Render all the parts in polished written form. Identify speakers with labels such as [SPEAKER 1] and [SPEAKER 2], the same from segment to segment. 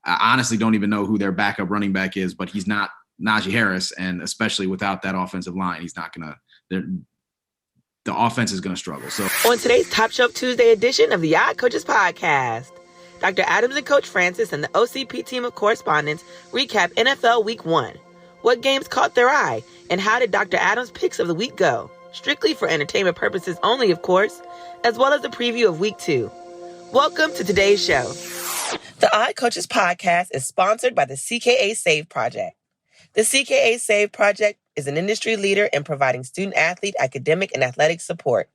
[SPEAKER 1] I honestly don't even know who their backup running back is, but he's not Najee Harris, and especially without that offensive line, he's not going to – the offense is going to struggle. So
[SPEAKER 2] on today's Top Shelf Tuesday edition of the Odd Coaches Podcast, Dr. Adams and Coach Francis and the OCP team of correspondents recap NFL Week 1. What games caught their eye, and how did Dr. Adams' picks of the week go? Strictly for entertainment purposes only, of course, as well as a preview of Week 2. Welcome to today's show. The Odd Coaches Podcast is sponsored by the CKA Save Project. The CKA Save Project is an industry leader in providing student-athlete academic and athletic support.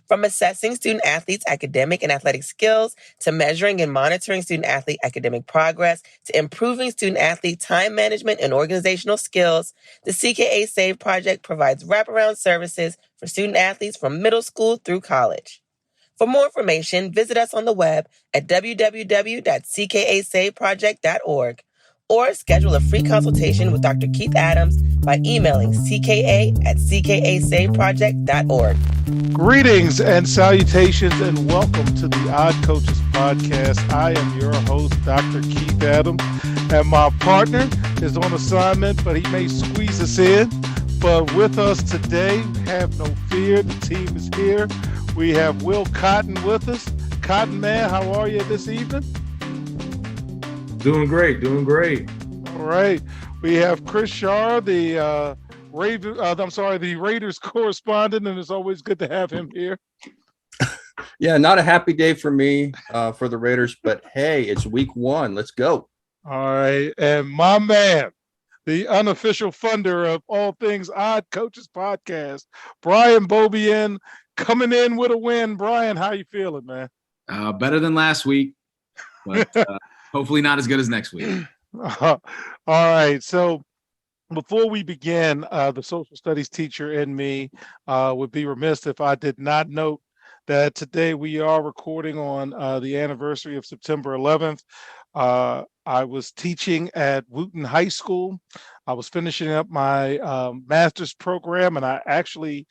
[SPEAKER 2] From assessing student-athletes' academic and athletic skills, to measuring and monitoring student-athlete academic progress, to improving student-athlete time management and organizational skills, the CKA Save Project provides wraparound services for student-athletes from middle school through college. For more information, visit us on the web at www.ckasaveproject.org or schedule a free consultation with Dr. Keith Adams by emailing cka@ckasaveproject.org.
[SPEAKER 3] Greetings and salutations and welcome to the Odd Coaches Podcast. I am your host, Dr. Keith Adams, and my partner is on assignment, but he may squeeze us in. But with us today, have no fear, the team is here. We have Will Cotton with us. Cotton, man, how are you this evening?
[SPEAKER 4] Doing great.
[SPEAKER 3] All right. We have Chris Shar, the Raiders correspondent, and it's always good to have him here.
[SPEAKER 5] Yeah, not a happy day for me for the Raiders, but hey, it's week 1. Let's go.
[SPEAKER 3] All right. And my man, the unofficial funder of all things Odd Coaches Podcast, Brian Beaubien, coming in with a win. Brian, how you feeling, man?
[SPEAKER 1] better than last week, but hopefully not as good as next week.
[SPEAKER 3] All right. So before we begin, the social studies teacher in me would be remiss if I did not note that today we are recording on the anniversary of September 11th. I was teaching at Wooten High School. I was finishing up my master's program, and I actually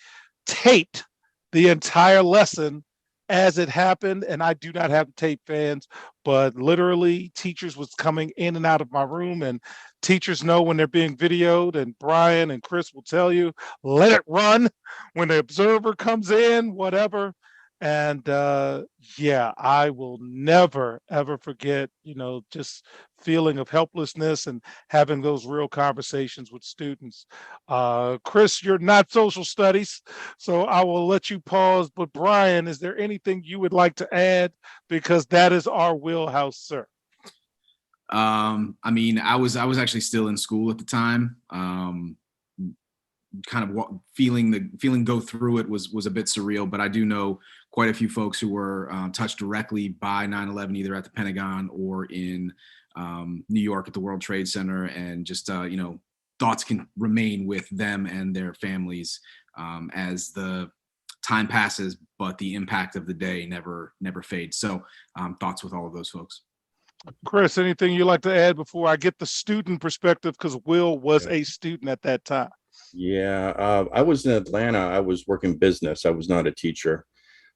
[SPEAKER 3] taped the entire lesson as it happened. And I do not have tape fans, but literally teachers was coming in and out of my room, and teachers know when they're being videoed, and Brian and Chris will tell you, let it run when the observer comes in, whatever. And yeah, I will never, ever forget, just feeling of helplessness and having those real conversations with students. Chris, you're not social studies, so I will let you pause. But Brian, is there anything you would like to add? Because that is our wheelhouse, sir.
[SPEAKER 1] I mean, I was actually still in school at the time. Kind of feeling go through it was a bit surreal, but I do know quite a few folks who were touched directly by 9/11, either at the Pentagon or in New York at the World Trade Center, and just thoughts can remain with them and their families as the time passes, but the impact of the day never fades. So thoughts with all of those folks.
[SPEAKER 3] Chris, anything you'd like to add before I get the student perspective, because Will was a student at that time?
[SPEAKER 5] Yeah, I was in Atlanta. I was working business. I was not a teacher.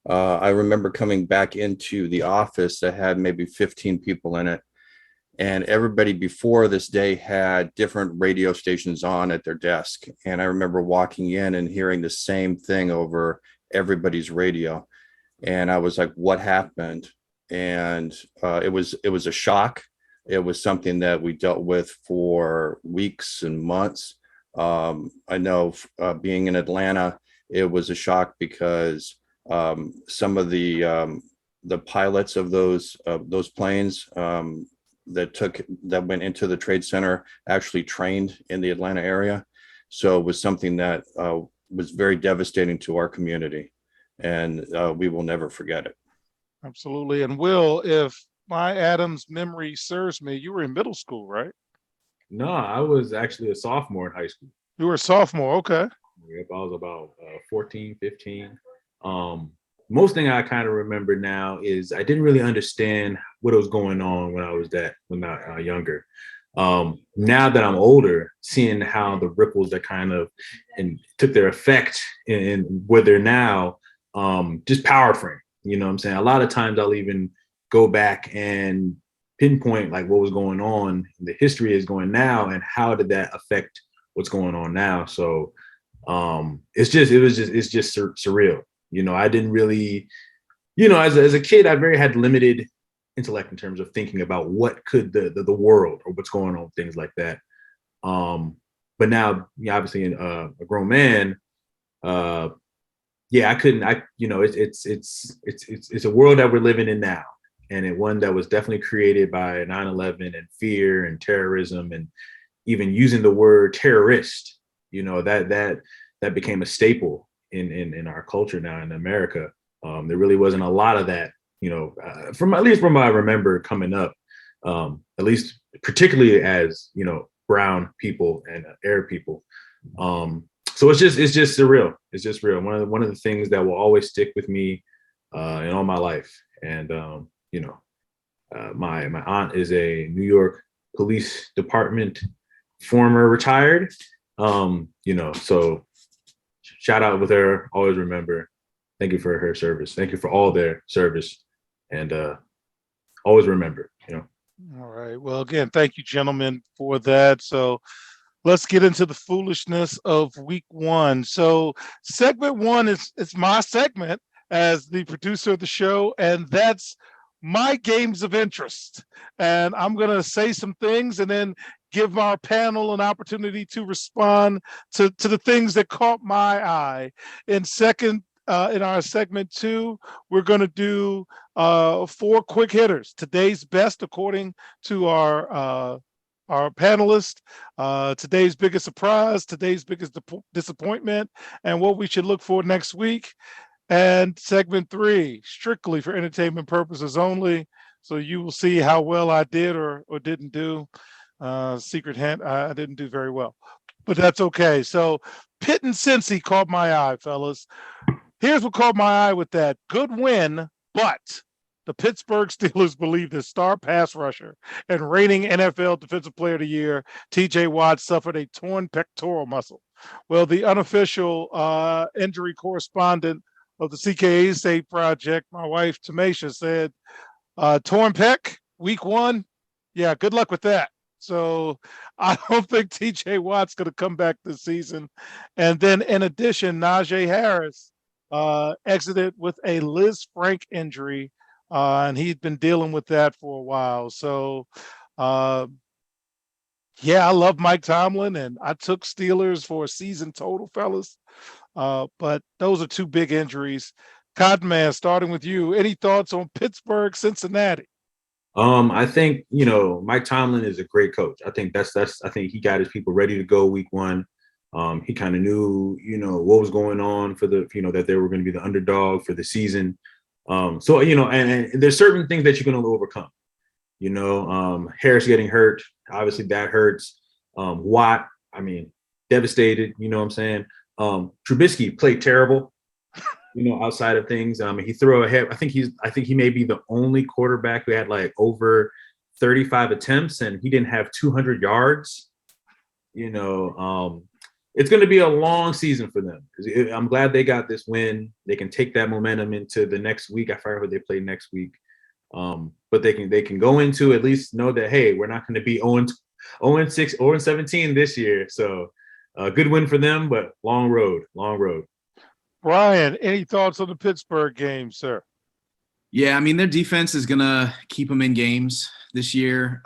[SPEAKER 5] I remember coming back into the office that had maybe 15 people in it. And everybody before this day had different radio stations on at their desk. And I remember walking in and hearing the same thing over everybody's radio. And I was like, what happened? And it was a shock. It was something that we dealt with for weeks and months. I know being in Atlanta, it was a shock because some of the pilots of those planes that went into the Trade Center actually trained in the Atlanta area. So it was something that was very devastating to our community, and we will never forget it.
[SPEAKER 3] Absolutely. And Will, if my Adams memory serves me, you were in middle school, right?
[SPEAKER 4] No, I was actually a sophomore in high school.
[SPEAKER 3] You were a sophomore. Okay.
[SPEAKER 4] Yep, I was about 14, 15. Most thing I kind of remember now is I didn't really understand what was going on when I was younger. Now that I'm older, seeing how the ripples that kind of took their effect in where they're now, just power frame. You know what I'm saying? A lot of times I'll even go back and pinpoint like what was going on, the history is going now, and how did that affect what's going on now. So it's just surreal. I didn't really, as a kid, I had limited intellect in terms of thinking about what could the world or what's going on, things like that. But now, obviously, a grown man, I couldn't. It's a world that we're living in now, and one that was definitely created by 9/11 and fear and terrorism, and even using the word terrorist. That became a staple in our culture now in America. There really wasn't a lot of that, from at least from what I remember coming up, at least particularly as brown people and Arab people. So it's just surreal. It's just real. One of the things that will always stick with me in all my life. And my aunt is a New York Police Department former retired. So shout out with her. Always remember. Thank you for her service. Thank you for all their service, and always remember.
[SPEAKER 3] All right. Well, again, thank you, gentlemen, for that. So let's get into the foolishness of week one. So segment one is my segment as the producer of the show, and that's my games of interest. And I'm going to say some things and then give our panel an opportunity to respond to the things that caught my eye. In our segment two, we're going to do 4 quick hitters. Today's best, according to our panelists, today's biggest surprise, today's biggest disappointment, and what we should look for next week. And segment 3, strictly for entertainment purposes only. So you will see how well I did or didn't do. Secret hint, I didn't do very well, but that's okay. So Pitt and Cincy caught my eye, fellas. Here's what caught my eye with that. Good win, but the Pittsburgh Steelers believe the star pass rusher and reigning NFL Defensive Player of the Year, TJ Watt, suffered a torn pectoral muscle. Well, the unofficial injury correspondent of the CKA State Project, my wife, Tamisha, said, torn pec, week 1? Yeah, good luck with that. So I don't think TJ Watt's going to come back this season. And then in addition, Najee Harris exited with a Liz Frank injury, and he'd been dealing with that for a while. So, I love Mike Tomlin, and I took Steelers for a season total, fellas. But those are 2 big injuries. Cotton Man, starting with you, any thoughts on Pittsburgh, Cincinnati?
[SPEAKER 4] I think Mike Tomlin is a great coach. I think I think he got his people ready to go week 1. He kind of knew, what was going on for the, that they were going to be the underdog for the season. So, and there's certain things that you're going to overcome. Harris getting hurt, obviously that hurts. Watt, devastated. You know what I'm saying? Trubisky played terrible. Outside of things, he threw ahead. I think he may be the only quarterback who had like over 35 attempts, and he didn't have 200 yards. It's going to be a long season for them. I'm glad they got this win. They can take that momentum into the next week. I forget who they play next week. But they can go into at least know that, hey, we're not going to be 0-6, 0-17 this year. So good win for them, but long road.
[SPEAKER 3] Brian, any thoughts on the Pittsburgh game, sir?
[SPEAKER 1] Yeah, their defense is going to keep them in games this year,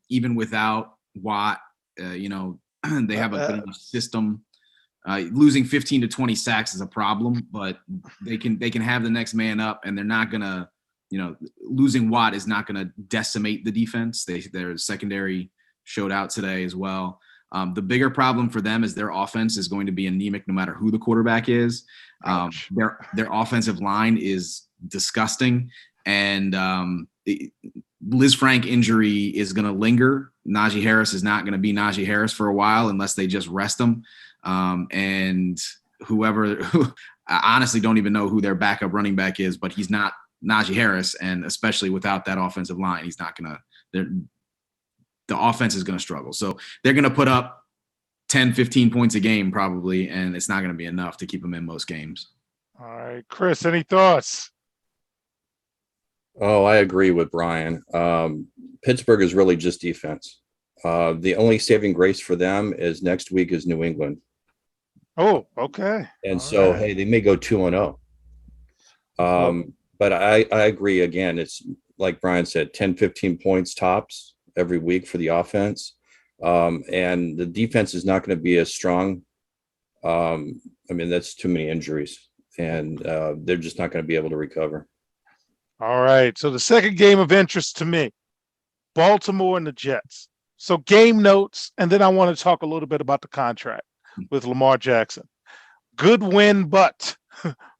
[SPEAKER 1] even without Watt. They have a bit of a system. Losing 15 to 20 sacks is a problem, but they can have the next man up, and they're not going to, losing Watt is not going to decimate the defense. Their secondary showed out today as well. The bigger problem for them is their offense is going to be anemic no matter who the quarterback is. Their offensive line is disgusting, and Liz Frank injury is going to linger. Najee Harris is not going to be Najee Harris for a while unless they just rest him. And I honestly don't even know who their backup running back is, but he's not Najee Harris, and especially without that offensive line, he's not going to. The offense is going to struggle. So they're going to put up 10, 15 points a game probably, and it's not going to be enough to keep them in most games.
[SPEAKER 3] All right, Chris, any thoughts?
[SPEAKER 5] Oh, I agree with Brian. Pittsburgh is really just defense. The only saving grace for them is next week is New England.
[SPEAKER 3] Oh, okay.
[SPEAKER 5] And
[SPEAKER 3] All
[SPEAKER 5] so,
[SPEAKER 3] right.
[SPEAKER 5] hey, they may go 2-0.
[SPEAKER 3] Well,
[SPEAKER 5] But I agree again. It's like Brian said, 10, 15 points tops every week for the offense. And the defense is not going to be as strong. I mean, that's too many injuries, and they're just not going to be able to recover.
[SPEAKER 3] all right. So the second game of interest to me, Baltimore and the Jets. So game notes, and then I want to talk a little bit about the contract with Lamar Jackson. Good win, but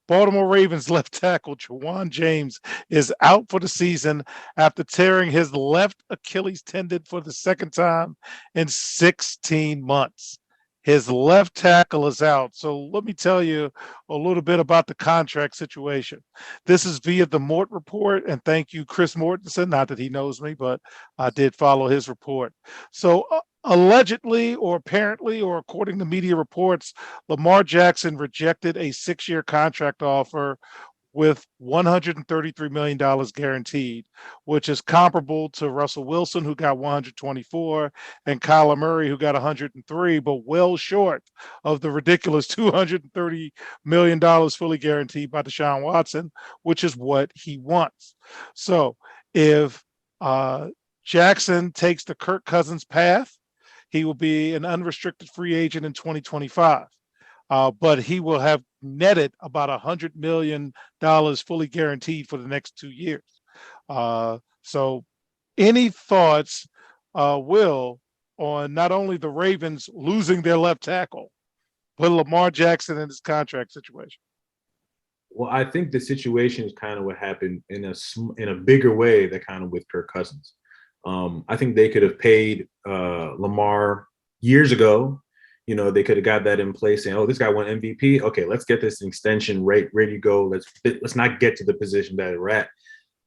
[SPEAKER 3] Baltimore Ravens left tackle Jawan James is out for the season after tearing his left Achilles tendon for the second time in 16 months. His left tackle is out. So let me tell you a little bit about the contract situation. This is via the Mort report, and thank you, Chris Mortensen. Not that he knows me, but I did follow his report. So allegedly, or apparently, or according to media reports, Lamar Jackson rejected a 6-year contract offer with $133 million guaranteed, which is comparable to Russell Wilson, who got 124, and Kyler Murray, who got 103, but well short of the ridiculous $230 million fully guaranteed by Deshaun Watson, which is what he wants. So if Jackson takes the Kirk Cousins path, he will be an unrestricted free agent in 2025. But he will have netted about $100 million fully guaranteed for the next 2 years. So any thoughts, Will, on not only the Ravens losing their left tackle, but Lamar Jackson and his contract situation?
[SPEAKER 4] Well, I think the situation is kind of what happened in a bigger way that kind of with Kirk Cousins. I think they could have paid Lamar years ago. You know, they could have got that in place saying, oh, this guy won MVP. Okay, let's get this extension ready to go. Let's not get to the position that we're at.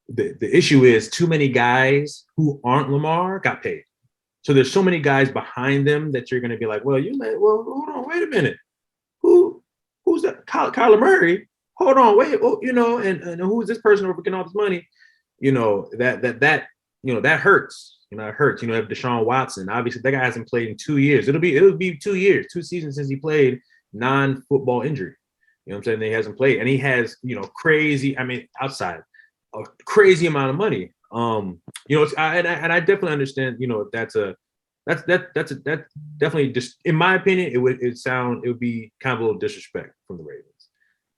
[SPEAKER 4] The issue is too many guys who aren't Lamar got paid. So there's so many guys behind them that you're going to be like, well, hold on, wait a minute. Who's that? Kyler Murray? Hold on, wait, and who is this person over getting all this money? That hurts. It hurts. Have Deshaun Watson. Obviously, that guy hasn't played in 2 years. It'll be 2 years, 2 seasons since he played non-football injury. You know what I'm saying? He hasn't played, and he has, crazy. I mean, outside a crazy amount of money. I definitely understand. That's definitely just, in my opinion, it would be kind of a little disrespect from the Ravens.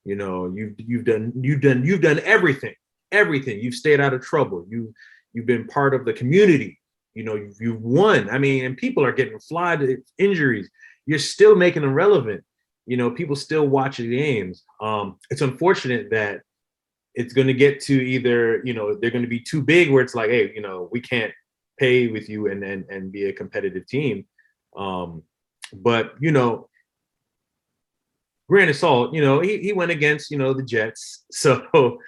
[SPEAKER 4] You've done everything. You've stayed out of trouble. You've been part of the community. You've won. I mean, and people are getting flied injuries. You're still making them relevant. People still watch the games. It's unfortunate that it's going to get to either, they're going to be too big where it's like, hey, we can't pay with you and be a competitive team. But, grain of salt, he went against, the Jets. So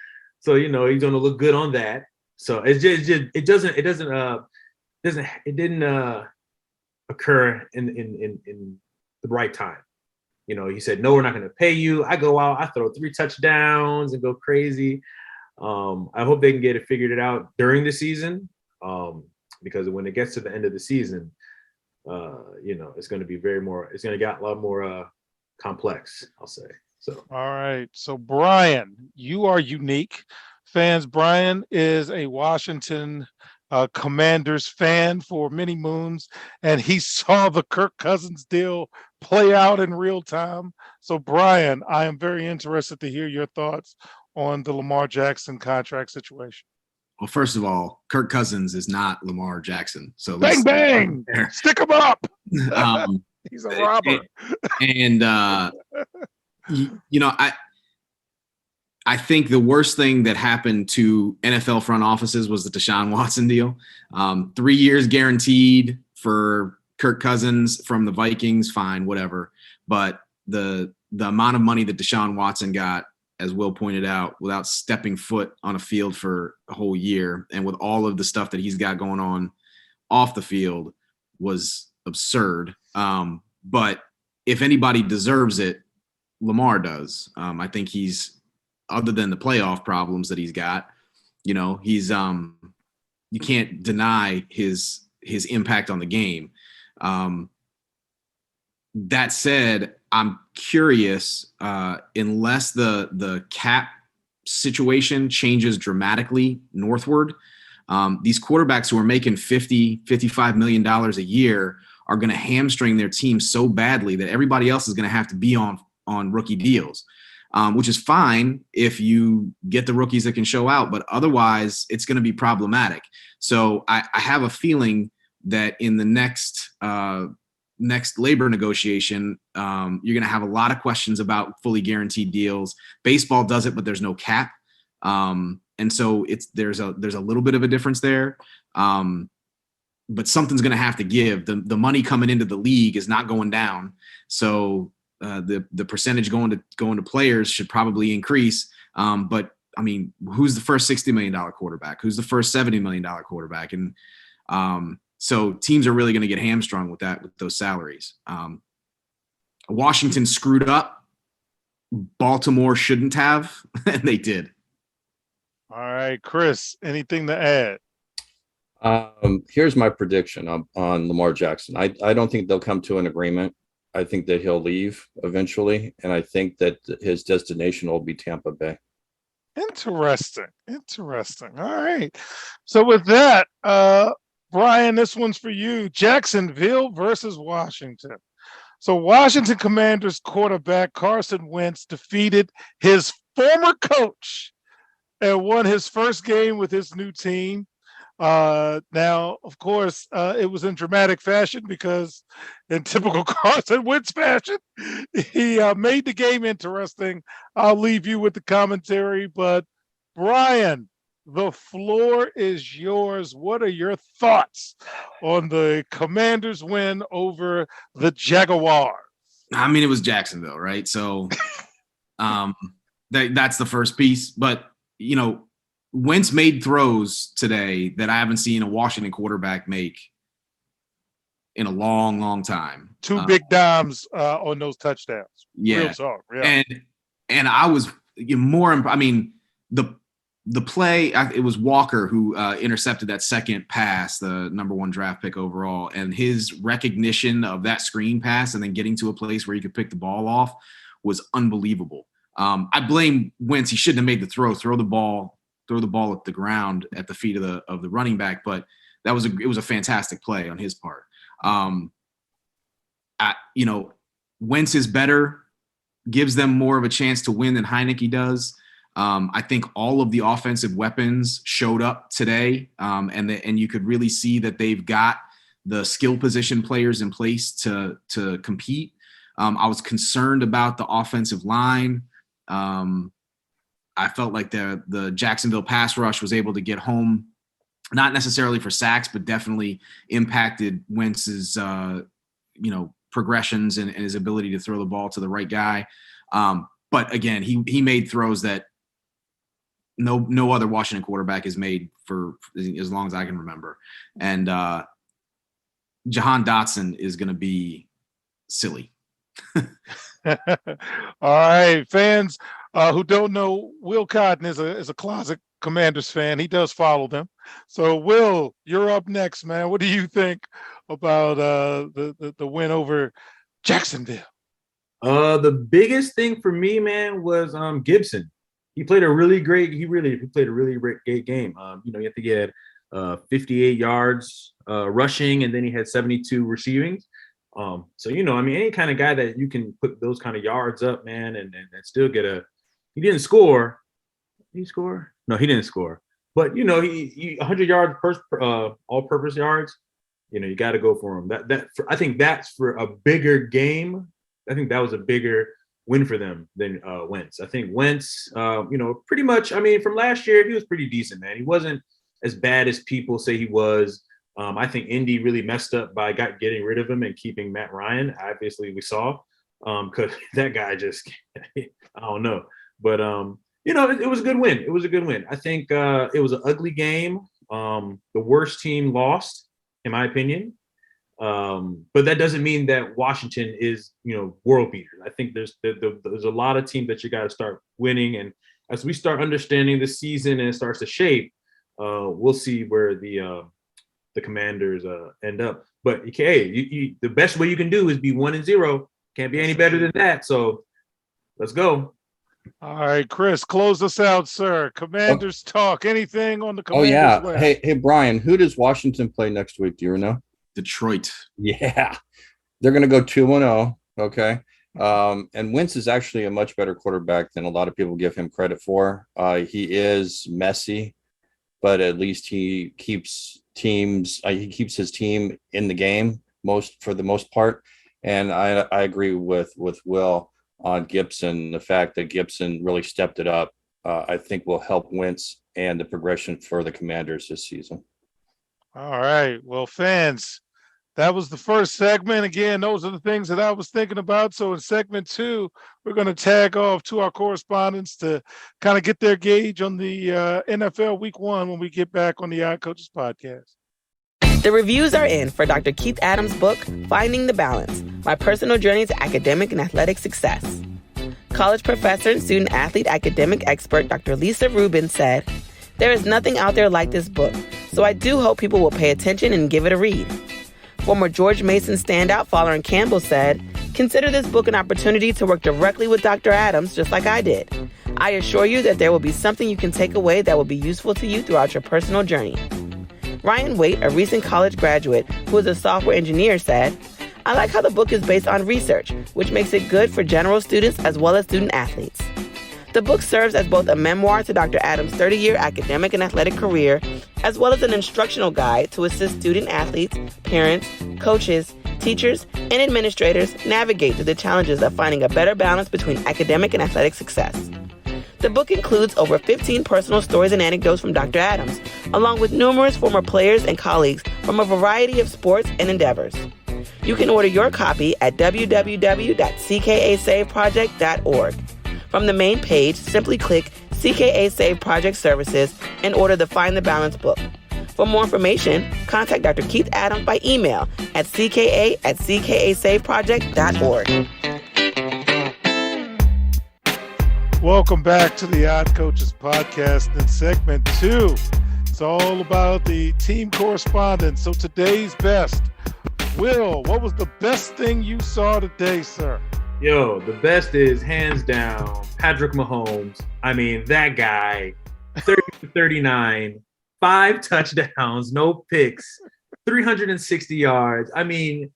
[SPEAKER 4] he's going to look good on that. So it didn't occur in the right time. He said, no, we're not going to pay you. I go out, I throw 3 touchdowns and go crazy. I hope they can get it figured out during the season, because when it gets to the end of the season, it's going to be it's going to get a lot more complex, I'll say. So,
[SPEAKER 3] all right. So, Brian, you are unique. Fans, Brian is a Washington Commanders fan for many moons, and he saw the Kirk Cousins deal play out in real time. So, Brian, I am very interested to hear your thoughts on the Lamar Jackson contract situation.
[SPEAKER 1] Well, first of all, Kirk Cousins is not Lamar Jackson. So
[SPEAKER 3] bang, bang, stick him up. He's a robber.
[SPEAKER 1] And I think the worst thing that happened to NFL front offices was the Deshaun Watson deal. 3 years guaranteed for Kirk Cousins from the Vikings, fine, whatever. But the amount of money that Deshaun Watson got, as Will pointed out, without stepping foot on a field for a whole year, and with all of the stuff that he's got going on off the field, was absurd. But if anybody deserves it, Lamar does. I think he's, other than the playoff problems that he's got, He's you can't deny his impact on the game. That said, I'm curious, unless the cap situation changes dramatically northward, these quarterbacks who are making $55 million a year are going to hamstring their team so badly that everybody else is going to have to be on rookie deals, which is fine if you get the rookies that can show out, but otherwise it's going to be problematic. So I have a feeling that in the next labor negotiation, you're going to have a lot of questions about fully guaranteed deals. Baseball does it, but there's no cap. And so there's a little bit of a difference there. But something's going to have to give. The money coming into the league is not going down. So the percentage going to players should probably increase. But I mean, who's the first $60 million quarterback? Who's the first $70 million quarterback? And so teams are really going to get hamstrung with those salaries. Washington screwed up. Baltimore shouldn't have, and they did.
[SPEAKER 3] All right, Chris, anything to add?
[SPEAKER 5] Here's my prediction on Lamar Jackson. I don't think they'll come to an agreement. I think that he'll leave eventually, and I think that his destination will be Tampa Bay.
[SPEAKER 3] Interesting. All right. So with that, Brian, this one's for you. Jacksonville versus Washington. So Washington Commanders quarterback Carson Wentz defeated his former coach and won his first game with his new team. Now, of course, it was in dramatic fashion because in typical Carson Wentz fashion, he made the game interesting. I'll leave you with the commentary, but Brian, the floor is yours. What are your thoughts on the Commanders' win over the Jaguars?
[SPEAKER 1] I mean, it was Jacksonville, right? So that's the first piece. But, Wentz made throws today that I haven't seen a Washington quarterback make in a long, long time.
[SPEAKER 3] Two big dimes on those touchdowns.
[SPEAKER 1] Yeah.
[SPEAKER 3] Real talk. Yeah.
[SPEAKER 1] And I was more, I mean, the play, it was Walker who intercepted that second pass, the number 1 draft pick overall, and his recognition of that screen pass and then getting to a place where he could pick the ball off was unbelievable. I blame Wentz. He shouldn't have made the throw the ball at the ground at the feet of the running back, but it was a fantastic play on his part. Wentz is better, gives them more of a chance to win than Heineke does. I think all of the offensive weapons showed up today, and you could really see that they've got the skill position players in place to compete. I was concerned about the offensive line. I felt like the Jacksonville pass rush was able to get home, not necessarily for sacks, but definitely impacted Wentz's progressions and his ability to throw the ball to the right guy. But again, he made throws that no other Washington quarterback has made for as long as I can remember. And Jahan Dotson is going to be silly.
[SPEAKER 3] All right, fans who don't know, Will Cotton is a closet Commanders fan. He does follow them. So, Will, you're up next, man. What do you think about the win over Jacksonville?
[SPEAKER 4] The biggest thing for me, man, was Gibson. He played a really great. He played a really great game. I think he had 58 yards rushing, and then he had 72 receiving. So any kind of guy that you can put those kind of yards up, man, and still get he didn't score. Did he score? No, he didn't score. But he 100 yards all-purpose yards. You got to go for him. I think that's for a bigger game. I think that was a bigger win for them than Wentz. I think Wentz, pretty much. I mean, from last year, he was pretty decent, man. He wasn't as bad as people say he was. I think Indy really messed up by getting rid of him and keeping Matt Ryan. Obviously, we saw because that guy just, I don't know. But, it was a good win. It was a good win. I think it was an ugly game. The worst team lost, in my opinion. But that doesn't mean that Washington is, world beater. I think there's a lot of teams that you got to start winning. And as we start understanding the season and it starts to shape, we'll see where the Commanders end up. But hey, the best way you can do is be 1-0. Can't be any better than that. So let's go.
[SPEAKER 3] All right, Chris, close us out, sir. Commanders talk. Anything on the
[SPEAKER 5] Oh
[SPEAKER 3] Commanders
[SPEAKER 5] yeah.
[SPEAKER 3] win?
[SPEAKER 5] Hey, Brian, who does Washington play next week? Do you know?
[SPEAKER 1] Detroit.
[SPEAKER 5] Yeah. They're going to go 2-0. Okay. And Wentz is actually a much better quarterback than a lot of people give him credit for. He is messy, but at least he keeps his team in the game for the most part. And I agree with Will on Gibson. The fact that Gibson really stepped it up, I think will help Wentz and the progression for the Commanders this season.
[SPEAKER 3] All right. Well, fans, that was the first segment. Again, those are the things that I was thinking about. So in segment 2, we're going to tag off to our correspondents to kind of get their gauge on the NFL Week 1 when we get back on the Odd Coaches podcast.
[SPEAKER 2] The reviews are in for Dr. Keith Adams' book, Finding the Balance, My Personal Journey to Academic and Athletic Success. College professor and student athlete academic expert Dr. Lisa Rubin said, "There is nothing out there like this book, so I do hope people will pay attention and give it a read." Former George Mason standout Fowler Campbell said, "Consider this book an opportunity to work directly with Dr. Adams, just like I did. I assure you that there will be something you can take away that will be useful to you throughout your personal journey." Ryan Waite, a recent college graduate who is a software engineer, said, "I like how the book is based on research, which makes it good for general students as well as student athletes." The book serves as both a memoir to Dr. Adams' 30-year academic and athletic career, as well as an instructional guide to assist student athletes, parents, coaches, teachers, and administrators navigate through the challenges of finding a better balance between academic and athletic success. The book includes over 15 personal stories and anecdotes from Dr. Adams, along with numerous former players and colleagues from a variety of sports and endeavors. You can order your copy at www.ckasaveproject.org. From the main page, simply click CKA Save Project Services and order the Find the Balance book. For more information, contact Dr. Keith Adams by email at cka@ckasaveproject.org.
[SPEAKER 3] Welcome back to the Odd Coaches podcast in segment 2. It's all about the team correspondence. So today's best. Will, what was the best thing you saw today, sir?
[SPEAKER 4] Yo, the best is hands down Patrick Mahomes. I mean, that guy, 30-39, 5 touchdowns, no picks, 360 yards. I mean,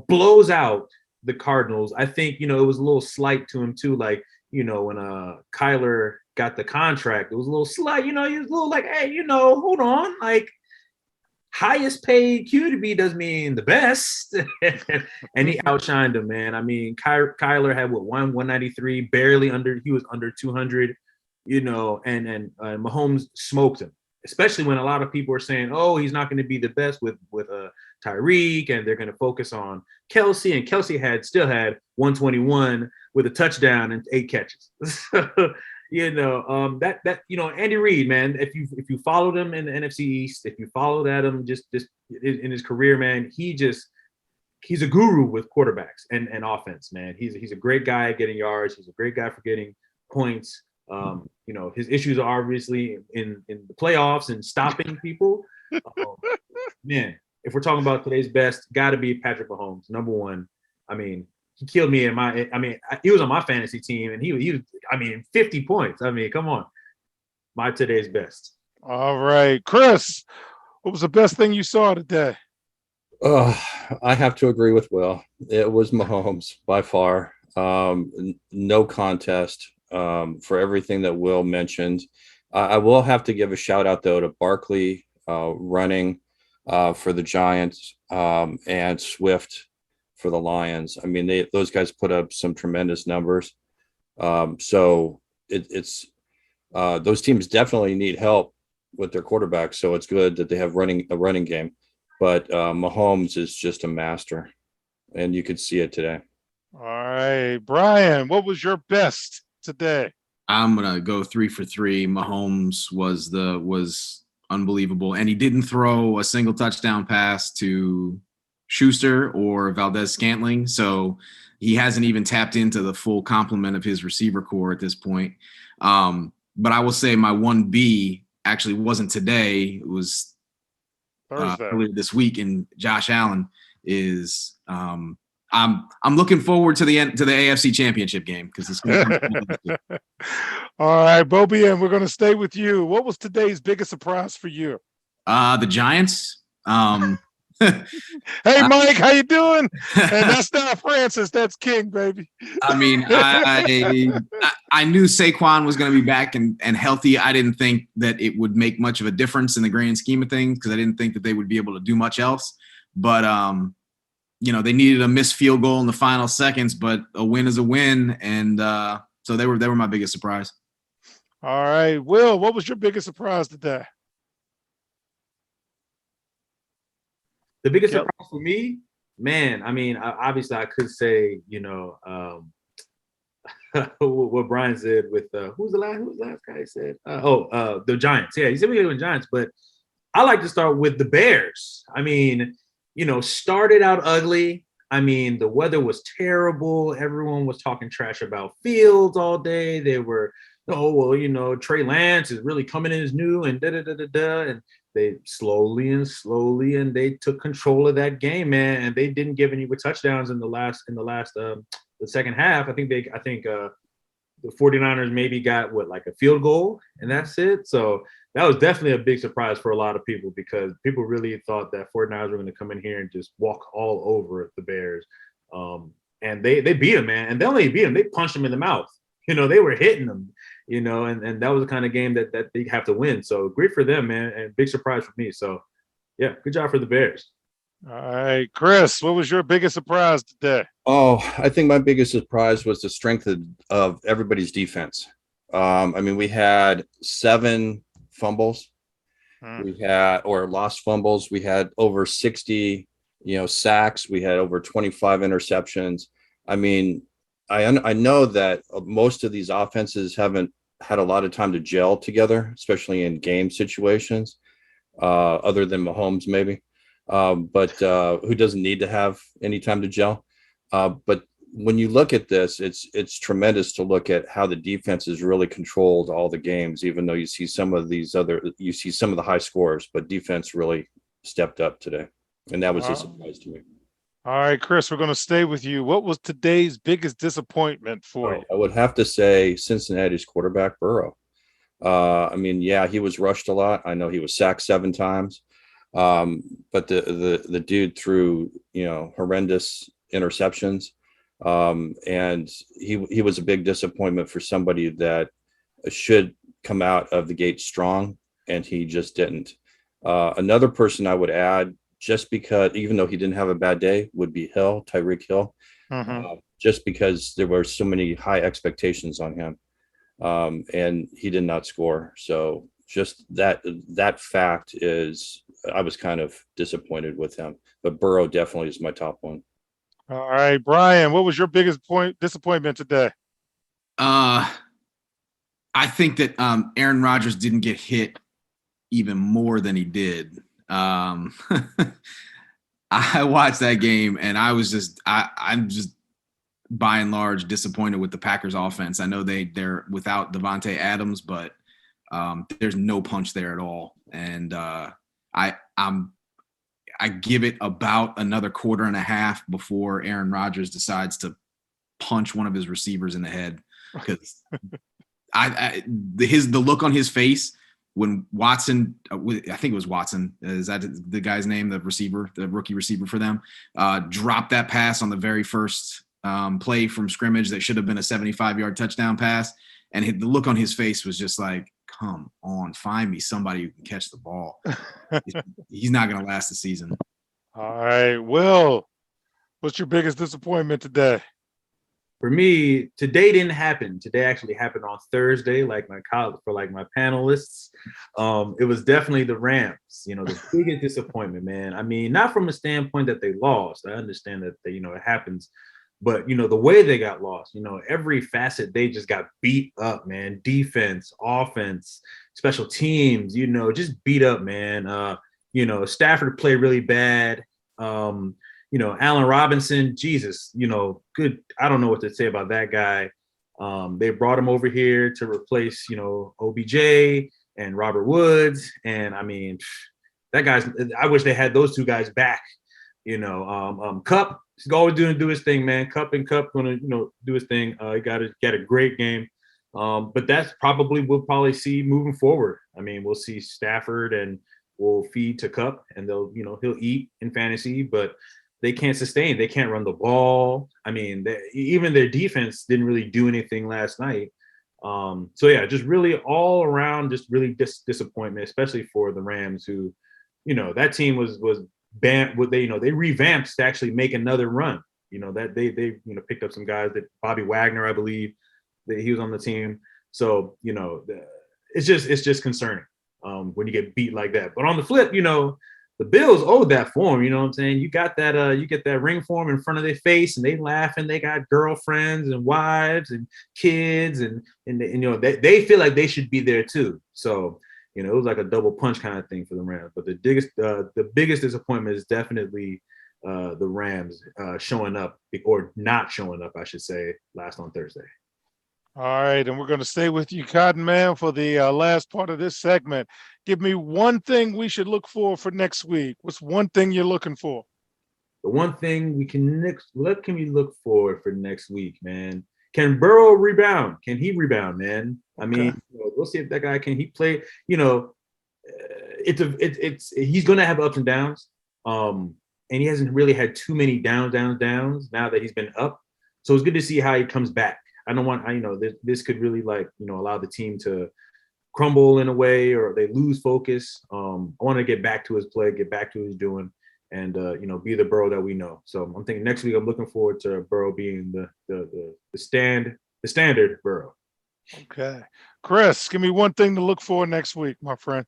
[SPEAKER 4] blows out the Cardinals. I think, it was a little slight to him too. Like, when Kyler got the contract, it was a little slight, he was a little like, hey, hold on, like, highest paid QB doesn't mean the best. And he outshined him, man. I mean, Kyler had 193, barely under, he was under 200, and Mahomes smoked him, especially when a lot of people are saying, oh, he's not going to be the best with Tyreek, and they're going to focus on Kelsey, and Kelsey still had 121 with a touchdown and 8 catches. Andy Reid, man, if you followed him in the NFC East, if you followed Adam just in his career, man, he's a guru with quarterbacks and offense, man. He's a great guy at getting yards. He's a great guy for getting points. His issues are obviously in the playoffs and stopping people. Man, if we're talking about today's best, got to be Patrick Mahomes, number one. I mean, he killed me he was on my fantasy team, and he was 50 points. I mean, come on. My today's best.
[SPEAKER 3] All right. Chris, what was the best thing you saw today?
[SPEAKER 5] I have to agree with Will. It was Mahomes by far. No contest for everything that Will mentioned. I will have to give a shout out, though, to Barkley running for the Giants and Swift for the Lions. I mean, those guys put up some tremendous numbers. So it's those teams definitely need help with their quarterbacks. So it's good that they have a running game. But Mahomes is just a master, and you could see it today.
[SPEAKER 3] All right, Brian, what was your best today?
[SPEAKER 1] I'm gonna go 3 for 3. Mahomes was unbelievable, and he didn't throw a single touchdown pass to Schuster or Valdez-Scantling, so he hasn't even tapped into the full complement of his receiver core at this point. But I will say my 1B, actually wasn't today. It was
[SPEAKER 3] Thursday.
[SPEAKER 1] earlier this week, and Josh Allen is. I'm looking forward to the AFC Championship game because it's going to come.
[SPEAKER 3] All right, Bobby, and we're going to stay with you. What was today's biggest surprise for you?
[SPEAKER 1] The Giants.
[SPEAKER 3] Hey, Mike, how you doing? And that's not Francis, that's King, baby.
[SPEAKER 1] I mean, I knew Saquon was going to be back and healthy. I didn't think that it would make much of a difference in the grand scheme of things because I didn't think that they would be able to do much else. But they needed a missed field goal in the final seconds, but a win is a win, and so they were my biggest surprise.
[SPEAKER 3] All right, Will, what was your biggest surprise today?
[SPEAKER 4] The biggest surprise for me, man, I mean, obviously I could say, what Brian said with who's the last guy he said? The Giants. Yeah, he said we were the Giants, but I like to start with the Bears. I mean, started out ugly. I mean, the weather was terrible. Everyone was talking trash about Fields all day. They were, Trey Lance is really coming in as new and and they slowly and they took control of that game, man, and they didn't give any touchdowns in the second half. I think the 49ers maybe got a field goal and that's it. So that was definitely a big surprise for a lot of people because people really thought that 49ers were going to come in here and just walk all over the Bears. And they beat them, man. And they only beat them, they punched them in the mouth. They were hitting them, and that was the kind of game that they have to win. So great for them, man, and big surprise for me. So, yeah, good job for the Bears.
[SPEAKER 3] All right, Chris, what was your biggest surprise today?
[SPEAKER 5] Oh, I think my biggest surprise was the strength of everybody's defense. We had 7 fumbles. We had lost fumbles. We had over 60, sacks. We had over 25 interceptions. I mean, I know that most of these offenses haven't had a lot of time to gel together, especially in game situations, other than Mahomes maybe. But who doesn't need to have any time to gel. But when you look at this, it's tremendous to look at how the defense has really controlled all the games, even though you see some of the high scores, but defense really stepped up today. And that was a surprise to me.
[SPEAKER 3] All right, Chris, we're going to stay with you. What was today's biggest disappointment for you?
[SPEAKER 5] I would have to say Cincinnati's quarterback, Burrow. He was rushed a lot. I know he was sacked 7 times. But the dude threw, horrendous interceptions. And he was a big disappointment for somebody that should come out of the gate strong, and he just didn't. Another person I would add, just because, even though he didn't have a bad day, would be Tyreek Hill, just because there were so many high expectations on him, and he did not score. So just that fact is, I was kind of disappointed with him, but Burrow definitely is my top one.
[SPEAKER 3] All right, Brian, what was your biggest disappointment today?
[SPEAKER 1] I think that Aaron Rodgers didn't get hit even more than he did. I watched that game and I'm just by and large disappointed with the Packers offense. I know they're without Devontae Adams, but there's no punch there at all. And I give it about another quarter and a half before Aaron Rodgers decides to punch one of his receivers in the head, because the look on his face when Watson, I think it was Watson, is that the guy's name, the rookie receiver for them, dropped that pass on the very first play from scrimmage that should have been a 75-yard touchdown pass. And the look on his face was just like, come on, find me somebody who can catch the ball. He's not going to last the season.
[SPEAKER 3] All right, Will, what's your biggest disappointment today?
[SPEAKER 4] For me, today didn't happen. Today actually happened on Thursday, like my panelists. It was definitely the Rams, the biggest disappointment, man. I mean, not from a standpoint that they lost. I understand that it happens. But, the way they got lost, every facet, they just got beat up, man. Defense, offense, special teams, just beat up, man. Stafford played really bad. Allen Robinson, Jesus, good. I don't know what to say about that guy. They brought him over here to replace, OBJ. and Robert Woods. And I mean, I wish they had those two guys back. Cup, he's always do his thing, man. Cup gonna, do his thing. He got a great game. But that's we'll probably see moving forward. I mean, we'll see Stafford and we'll feed to Cup, and he'll eat in fantasy, but they can't sustain. They can't run the ball. I mean, even their defense didn't really do anything last night. So yeah, just really all around, just really disappointment, especially for the Rams, who, that team was banned. They revamped to actually make another run. That they picked up some guys, that Bobby Wagner, I believe, that he was on the team. So it's just concerning when you get beat like that. But on the flip, the Bills owed that for them. You know what I'm saying? You got that you get that ring for them in front of their face, and they laughing. They got girlfriends and wives and kids, and they feel like they should be there too. So it was like a double punch kind of thing for the Rams. But the biggest disappointment is definitely the Rams showing up, or not showing up, I should say, on Thursday.
[SPEAKER 3] All right, and we're going to stay with you, Cotton Man, for the last part of this segment. Give me one thing we should look for next week. What's one thing you're looking for?
[SPEAKER 4] The one thing what can we look for next week, man? Can Burrow rebound? Can he rebound, man? I mean, we'll see if that guy can. He play. He's going to have ups and downs, and he hasn't really had too many downs now that he's been up. So it's good to see how he comes back. I don't want, this could really allow the team to crumble in a way, or they lose focus. I want to get back to his play, get back to his doing, and be the Burrow that we know. So I'm thinking next week I'm looking forward to Burrow being the standard Burrow.
[SPEAKER 3] Okay, Chris, give me one thing to look for next week, my friend.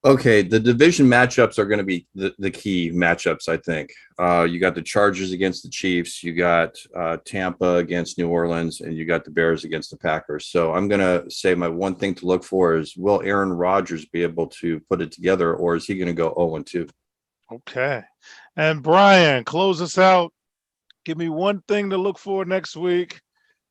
[SPEAKER 5] Okay, the division matchups are going to be the key matchups, I think. You got the Chargers against the Chiefs, you got Tampa against New Orleans, and you got the Bears against the Packers. So I'm going to say my one thing to look for is, will Aaron Rodgers be able to put it together, or is he going to go 0-2?
[SPEAKER 3] Okay. And Brian, close us out. Give me one thing to look for next week.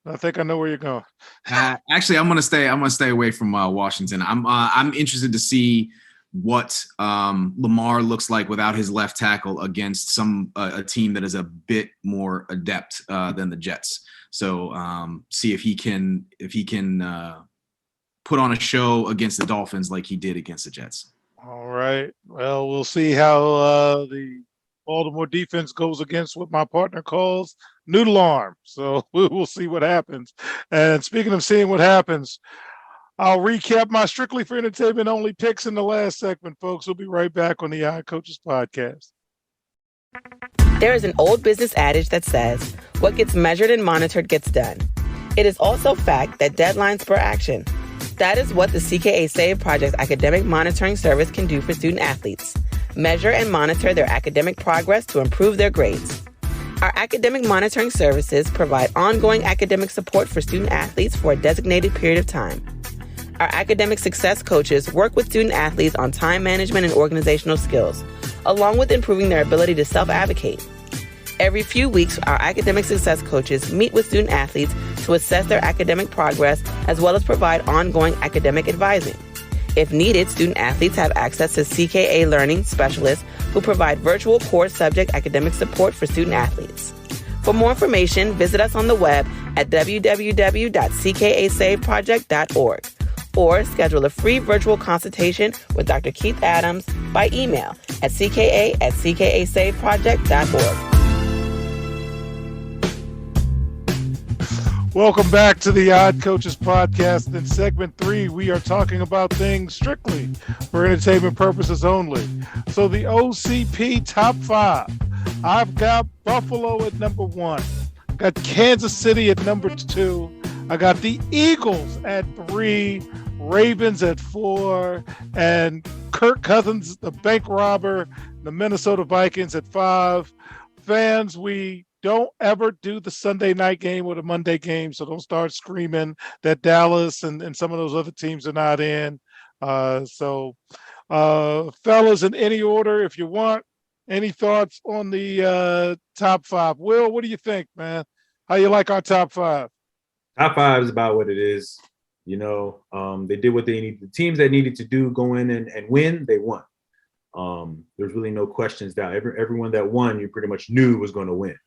[SPEAKER 3] I think I know where you're going.
[SPEAKER 1] Actually, I'm gonna stay away from Washington. I'm interested to see what Lamar looks like without his left tackle against a team that is a bit more adept than the Jets. So see if he can put on a show against the Dolphins like he did against the Jets.
[SPEAKER 3] All right. Well, we'll see how the Baltimore defense goes against what my partner calls noodle arm. So we'll see what happens. And speaking of seeing what happens, I'll recap my strictly for entertainment only picks in the last segment, folks. We'll be right back on the Eye Coaches podcast.
[SPEAKER 2] There is an old business adage that says, what gets measured and monitored gets done. It is also fact that deadlines spur action. That is what the CKA SAVE Project academic monitoring service can do for student athletes. Measure and monitor their academic progress to improve their grades. Our academic monitoring services provide ongoing academic support for student athletes for a designated period of time. Our academic success coaches work with student athletes on time management and organizational skills, along with improving their ability to self-advocate. Every few weeks, our academic success coaches meet with student athletes to assess their academic progress, as well as provide ongoing academic advising. If needed, student athletes have access to CKA Learning Specialists who provide virtual core subject academic support for student athletes. For more information, visit us on the web at www.ckasaveproject.org or schedule a free virtual consultation with Dr. Keith Adams by email at cka@ckasaveproject.org.
[SPEAKER 3] Welcome back to the Odd Coaches podcast. In segment 3, we are talking about things strictly for entertainment purposes only. So the OCP top 5. I've got Buffalo at number 1. I got Kansas City at number 2. I got the Eagles at 3, Ravens at 4, and Kirk Cousins, the bank robber, the Minnesota Vikings at 5. Fans, we don't ever do the Sunday night game or the Monday game, so don't start screaming that Dallas and some of those other teams are not in. Fellas, in any order, if you want, any thoughts on the top 5? Will, what do you think, man? How you like our top 5?
[SPEAKER 4] Top 5 is about what it is. They did what they needed. The teams that needed to do go in and win, they won. There's really no questions that everyone that won, you pretty much knew was going to win.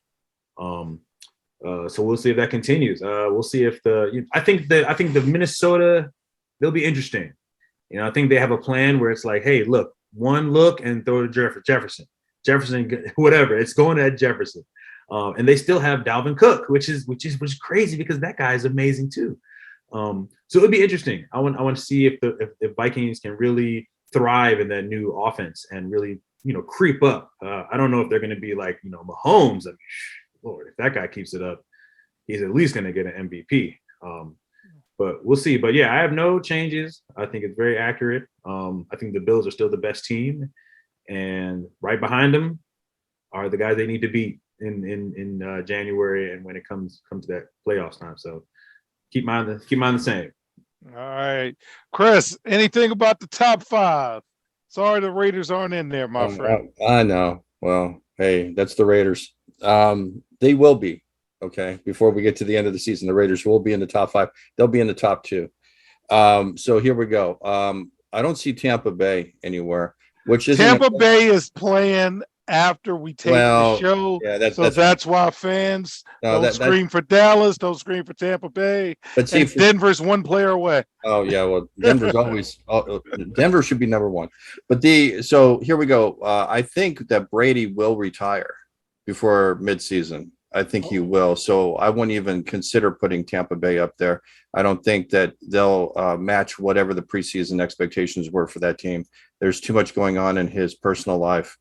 [SPEAKER 4] So we'll see if that continues. We'll see if I think the Minnesota, they'll be interesting. I think they have a plan where it's like, hey, look, one look and throw to Jefferson, whatever. It's going at Jefferson. And they still have Dalvin Cook, which is crazy because that guy is amazing too. So it'll be interesting. I want to see if the Vikings can really thrive in that new offense and really, creep up. I don't know if they're going to be like, Mahomes. I mean, Lord, if that guy keeps it up, he's at least going to get an MVP. But we'll see. But yeah, I have no changes. I think it's very accurate. I think the Bills are still the best team, and right behind them are the guys they need to beat in January and when it comes to that playoffs time. So keep mine the same.
[SPEAKER 3] All right, Chris. Anything about the top 5? Sorry, the Raiders aren't in there, my friend.
[SPEAKER 5] I know. Well, hey, that's the Raiders. They will be. Okay, before we get to the end of the season, the Raiders will be in the top 5. They'll be in the top 2. So here we go. I don't see Tampa Bay anywhere, which is
[SPEAKER 3] Tampa Bay is playing after we take the show.
[SPEAKER 5] Yeah,
[SPEAKER 3] that's why fans don't scream for Dallas, don't scream for Tampa Bay. But see, Denver's one player away.
[SPEAKER 5] Oh yeah, well, Denver's always Denver should be number 1. But so here we go. I think that Brady will retire before midseason. I think he will. So I wouldn't even consider putting Tampa Bay up there. I don't think that they'll match whatever the preseason expectations were for that team. There's too much going on in his personal life.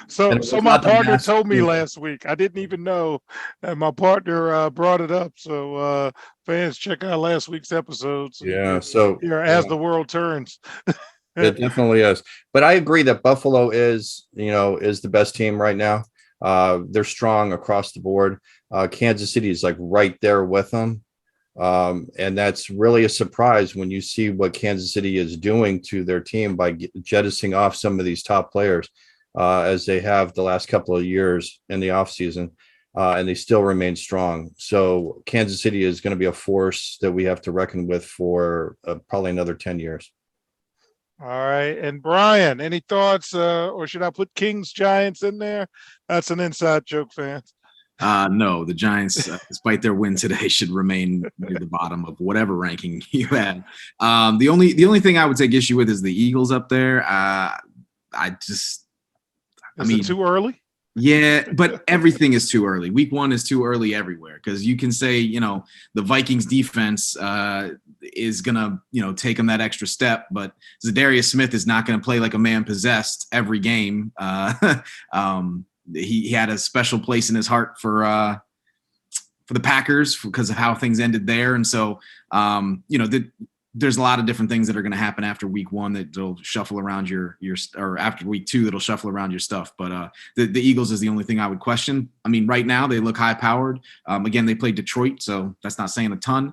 [SPEAKER 3] So my partner told me last week. I didn't even know, and my partner brought it up. So fans, check out last week's episode.
[SPEAKER 5] So
[SPEAKER 3] as the world turns.
[SPEAKER 5] It definitely is. But I agree that Buffalo is the best team right now. They're strong across the board. Kansas City is like right there with them. And that's really a surprise when you see what Kansas City is doing to their team by jettisoning off some of these top players, as they have the last couple of years in the offseason, and they still remain strong. So Kansas City is going to be a force that we have to reckon with for probably another 10 years.
[SPEAKER 3] All right. And Brian, any thoughts, or should I put Kings Giants in there? That's an inside joke, fans.
[SPEAKER 1] No, the Giants, despite their win today, should remain near the bottom of whatever ranking you had. The only thing I would take issue with is the Eagles up there. Is it
[SPEAKER 3] too early?
[SPEAKER 1] Yeah, but everything is too early. Week 1 is too early everywhere, because you can say, the Vikings defense is going to, take them that extra step, but Zadarius Smith is not going to play like a man possessed every game. He had a special place in his heart for the Packers because of how things ended there. And so, there's a lot of different things that are going to happen after week 1 that'll shuffle around your or after week 2 that'll shuffle around your stuff. But the Eagles is the only thing I would question. I mean, right now they look high powered. Again, they played Detroit, so that's not saying a ton.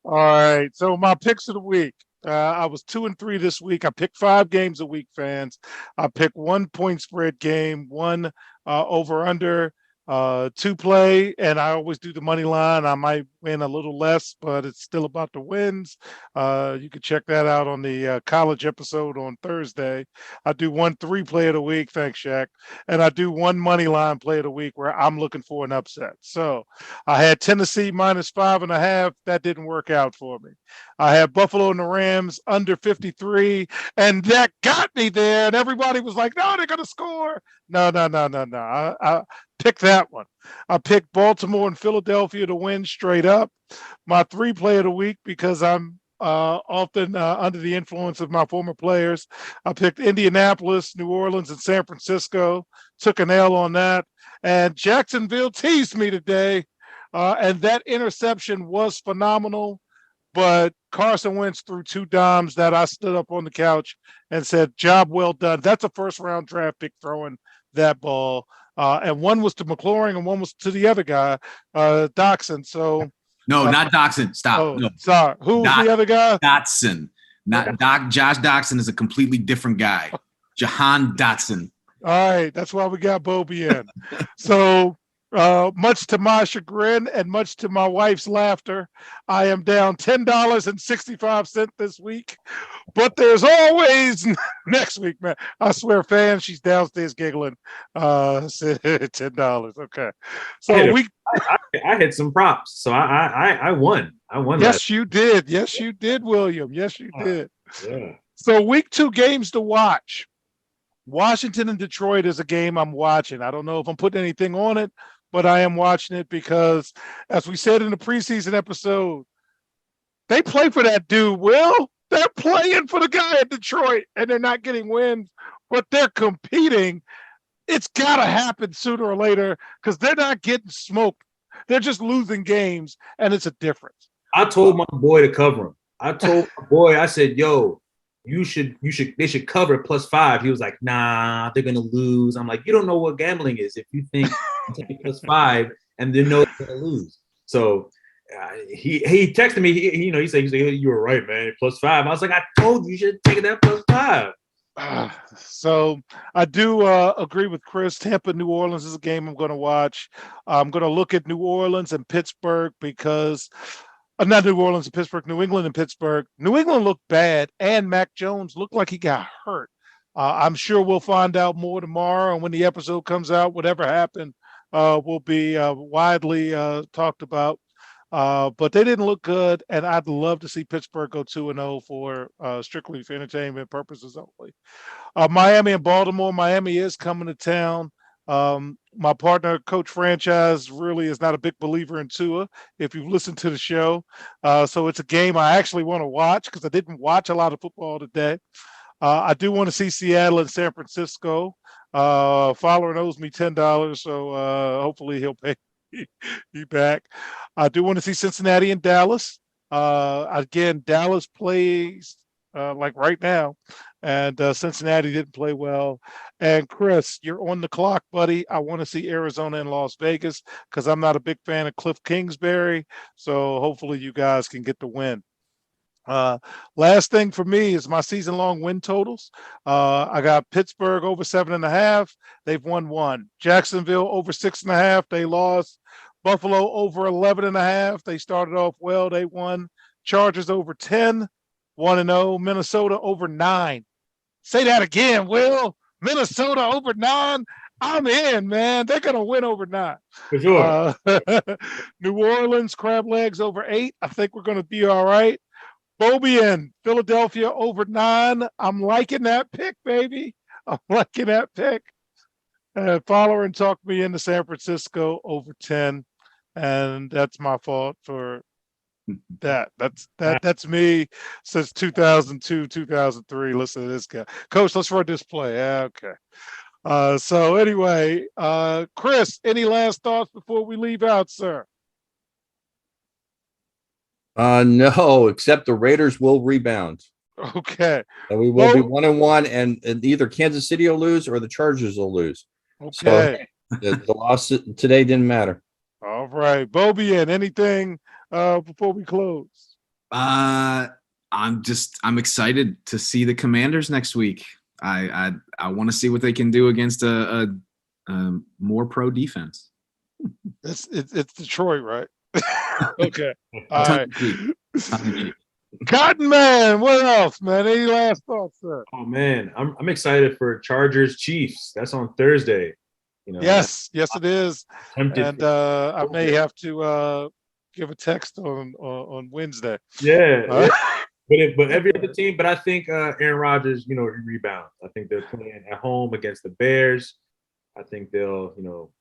[SPEAKER 3] All right. So my picks of the week. I was 2-3 this week. I picked 5 games a week, fans. I picked 1 point spread game, 1 over under, 2 play, and I always do the money line. I might win a little less, but it's still about the wins. You can check that out on the college episode on Thursday. I do 1 3 play of the week. Thanks, Shaq. And I do 1 money line play of the week where I'm looking for an upset. So I had Tennessee -5.5. That didn't work out for me. I had Buffalo and the Rams under 53, and that got me there. And everybody was like, no, they're going to score. No. I picked that one. I picked Baltimore and Philadelphia to win straight up. My 3 play of the week, because I'm often under the influence of my former players. I picked Indianapolis, New Orleans, and San Francisco. Took an L on that. And Jacksonville teased me today. And that interception was phenomenal. But Carson Wentz threw 2 dimes that I stood up on the couch and said, job well done. That's a first-round draft pick throwing that ball. And one was to McLaurin and one was to the other guy, Doxson. So
[SPEAKER 1] no, not Doxson. Stop.
[SPEAKER 3] Oh,
[SPEAKER 1] no.
[SPEAKER 3] Sorry. Who was the other guy?
[SPEAKER 1] Dotson. Not Josh Doxson is a completely different guy. Jahan Dotson.
[SPEAKER 3] All right. That's why we got Bobby in. So Much to my chagrin and much to my wife's laughter, I am down $10.65 this week. But there's always next week, man. I swear, fans, she's downstairs giggling. $10. Okay. So
[SPEAKER 4] I hit some props, so I won. I won.
[SPEAKER 3] Yes, you did. Yes, you did, William. Yes, you did.
[SPEAKER 4] Yeah.
[SPEAKER 3] So week 2 games to watch. Washington and Detroit is a game I'm watching. I don't know if I'm putting anything on it, but I am watching it because, as we said in the preseason episode, they play for that dude, Will. They're playing for the guy at Detroit, and they're not getting wins, but they're competing. It's got to happen sooner or later because they're not getting smoked. They're just losing games, and it's a difference.
[SPEAKER 4] I told my boy to cover him. I told my boy, I said, yo, they should cover +5. He was like, nah, they're going to lose. I'm like, you don't know what gambling is if you think +5 and they know they're going to lose. So he texted me, he said, you were right, man, +5. I was like, I told you should have taken that +5.
[SPEAKER 3] So I do agree with Chris. Tampa, New Orleans is a game I'm going to watch. I'm going to look at New Orleans and Pittsburgh because not New Orleans and Pittsburgh, New England and Pittsburgh. New England looked bad, and Mac Jones looked like he got hurt. I'm sure we'll find out more tomorrow, and when the episode comes out, whatever happened will be widely talked about. But they didn't look good, and I'd love to see Pittsburgh go 2-0 for strictly for entertainment purposes only. Miami and Baltimore. Miami is coming to town. My partner, Coach Franchise, really is not a big believer in Tua, if you've listened to the show. So it's a game I actually want to watch because I didn't watch a lot of football today. I do want to see Seattle and San Francisco. Fowler owes me $10, so hopefully he'll pay me back. I do want to see Cincinnati and Dallas. Again, Dallas plays like right now, and Cincinnati didn't play well. And Chris, you're on the clock, buddy. I want to see Arizona and Las Vegas because I'm not a big fan of Cliff Kingsbury. So hopefully you guys can get the win. Last thing for me is my season-long win totals. I got Pittsburgh over 7.5. They've won 1. Jacksonville over 6.5. They lost. Buffalo over 11.5. They started off well. They won. Chargers over 10. 1-0. Minnesota over 9. Say that again, Will. Minnesota over 9. I'm in, man. They're going to win over 9.
[SPEAKER 4] For sure.
[SPEAKER 3] New Orleans, crab legs over 8. I think we're going to be all right. Bobby and Philadelphia over 9. I'm liking that pick, baby. I'm liking that pick. Follower and talk me into San Francisco over 10. And that's my fault for that. That's me since 2002, 2003. Listen to this guy. Coach, let's run this play. Yeah, okay. So anyway, Chris, any last thoughts before we leave out, sir?
[SPEAKER 5] No, except the Raiders will rebound.
[SPEAKER 3] Okay.
[SPEAKER 5] And we will be 1-1, and either Kansas City will lose or the Chargers will lose.
[SPEAKER 3] Okay.
[SPEAKER 5] So the loss today didn't matter.
[SPEAKER 3] All right. Bobby, anything before we close?
[SPEAKER 1] I'm excited to see the Commanders next week. I want to see what they can do against a more pro defense.
[SPEAKER 3] It's Detroit, right? Okay. All right. Cotton Man, what else, man? Any last thoughts, sir?
[SPEAKER 4] Oh man, I'm excited for Chargers Chiefs. That's on Thursday.
[SPEAKER 3] Yes, it is.
[SPEAKER 4] And
[SPEAKER 3] I may have to give a text on Wednesday.
[SPEAKER 4] Yeah. But every other team. But I think Aaron Rodgers, he rebounds. I think they're playing at home against the Bears. I think they'll,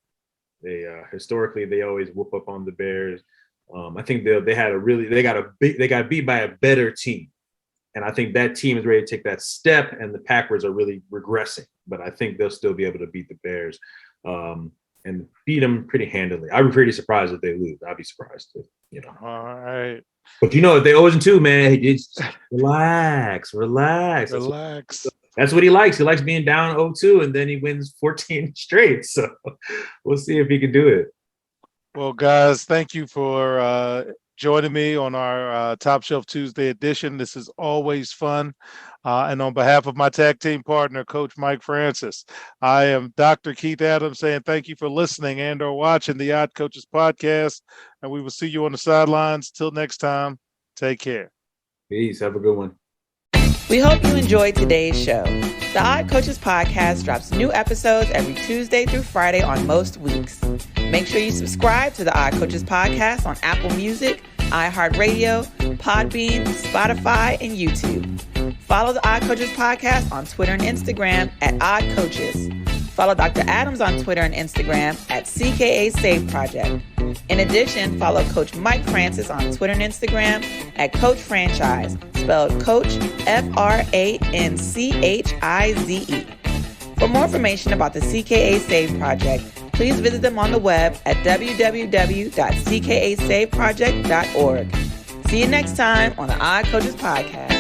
[SPEAKER 4] they historically they always whoop up on the Bears. I think they got beat by a better team, and I think that team is ready to take that step. And the Packers are really regressing, but I think they'll still be able to beat the Bears and beat them pretty handily. I'd be pretty surprised if they lose. I'd be surprised if. All
[SPEAKER 3] right.
[SPEAKER 4] But if they 0-2, man, just relax. That's what he likes. He likes being down 0-2, and then he wins 14 straight. So we'll see if he can do it.
[SPEAKER 3] Well, guys, thank you for joining me on our Top Shelf Tuesday edition. This is always fun. And on behalf of my tag team partner, Coach Mike Francis, I am Dr. Keith Adams saying thank you for listening and or watching the Odd Coaches podcast. And we will see you on the sidelines. Till next time, take care.
[SPEAKER 4] Peace. Have a good one.
[SPEAKER 2] We hope you enjoyed today's show. The Odd Coaches podcast drops new episodes every Tuesday through Friday on most weeks. Make sure you subscribe to the Odd Coaches podcast on Apple Music, iHeartRadio, Podbean, Spotify, and YouTube. Follow the Odd Coaches podcast on Twitter and Instagram at Odd Coaches. Follow Dr. Adams on Twitter and Instagram at CKA Save Project. In addition, follow Coach Mike Francis on Twitter and Instagram at Coach Franchise, spelled Coach Franchize. For more information about the CKA Save Project, please visit them on the web at www.ckasaveproject.org. See you next time on the Odd Coaches podcast.